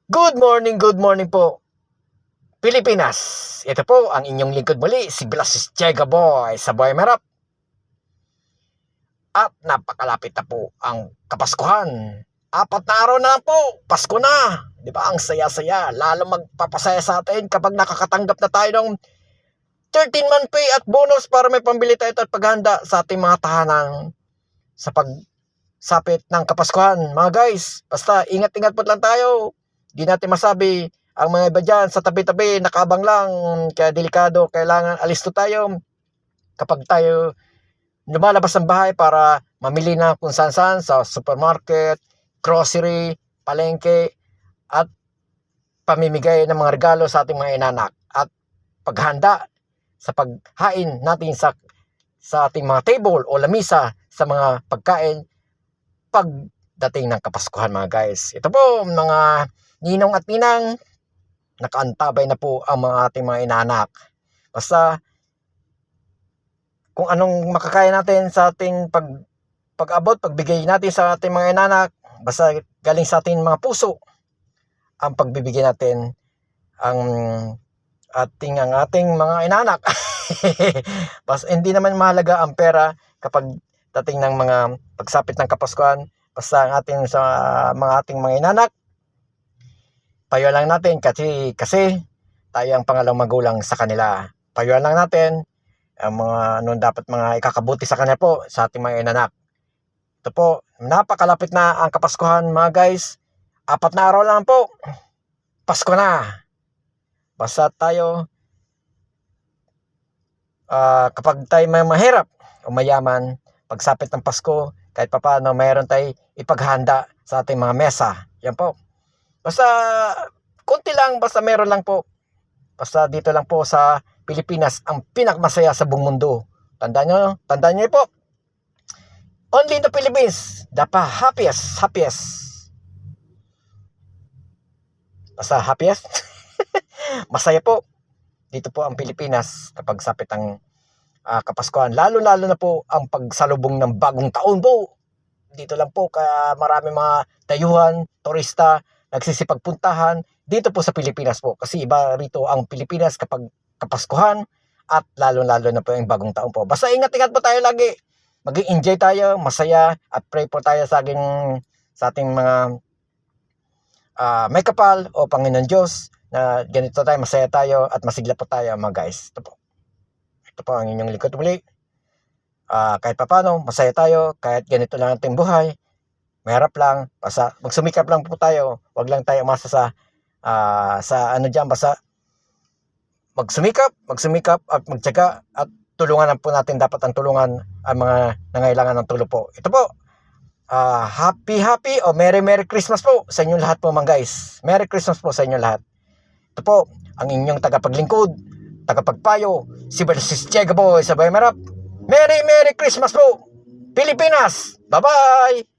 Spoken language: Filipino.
Good morning po, Pilipinas. Ito po ang inyong lingkod muli, si Blas Chega Boy sa Boy Merap. At napakalapit na po ang Kapaskuhan. 4 na araw na po, Pasko na. Di ba? Ang saya-saya. Lalo magpapasaya sa atin kapag nakakatanggap na tayo ng 13-month pay at bonus para may pambili tayo at paghanda sa ating mga tahanan sa pagsapit ng Kapaskuhan. Mga guys, basta ingat-ingat po lang tayo. Di natin masabi ang mga iba dyan sa tabi-tabi, nakabang lang, kaya delikado, kailangan alisto tayo kapag tayo lumalabas ng bahay para mamili na kung saan-saan sa supermarket, grocery, palengke, at pamimigay ng mga regalo sa ating mga inanak at paghanda sa paghain natin sa ating mga table o lamisa sa mga pagkain pagdating ng Kapaskuhan, mga guys. Ito po mga ninong at ninang, nakaantabay na po ang mga ating mga inanak. Basta kung anong makakaya natin sa ating pag-abot, pagbigay natin sa ating mga inanak, basta galing sa ating mga puso ang pagbibigay natin ang ating mga inanak. Basta hindi naman mahalaga ang pera kapag dating ng mga pagsapit ng Kapaskuhan. Basta ang ating sa ating mga inanak, payo lang natin kasi tayo ang pangalawang magulang sa kanila. Payo lang natin ang mga dapat mga ikakabuti sa kanila po sa ating mga inanak. Ito po, napakalapit na ang Kapaskuhan, mga guys. 4 na araw lang po, Pasko na. Basta tayo kapag tayo may mahirap o mayaman, pagsapit ng Pasko, kahit papaano mayroon tayo ipaghanda sa ating mga mesa. Yan po. Basta konti lang, basta meron lang po. Basta dito lang po sa Pilipinas ang pinakmasaya sa buong mundo. Tandaan nyo po. Only in the Philippines, the happiest. Basta happiest. Masaya po. Dito po ang Pilipinas kapag sapit ang Kapaskuhan. Lalo na po ang pagsalubong ng bagong taon po. Dito lang po, kaya marami mga dayuhan, turista, nagsisipagpuntahan dito po sa Pilipinas po. Kasi iba rito ang Pilipinas kapag Kapaskuhan at lalo na po yung bagong taon po. Basta ingat-ingat po tayo lagi. Mag-enjoy tayo, masaya, at pray po tayo sa ating mga may kapal o Panginoon Diyos na ganito tayo, masaya tayo at masigla po tayo, mga guys. Ito po ang inyong lingkod muli. Kahit papano, masaya tayo, kahit ganito lang ating buhay, mahirap lang, basta magsumikap lang po tayo. Wag lang tayo umasa sa basta magsumikap at magtiyaga at tulungan po natin, dapat ang tulungan ang mga nangailangan ng tulong po. Ito po, happy o Merry Christmas po sa inyong lahat po, mga guys. Merry Christmas po sa inyong lahat. Ito po, ang inyong tagapaglingkod, tagapagpayo, si Blas Chega Boy sa Boy Merap. Merry Christmas po, Pilipinas! Bye-bye!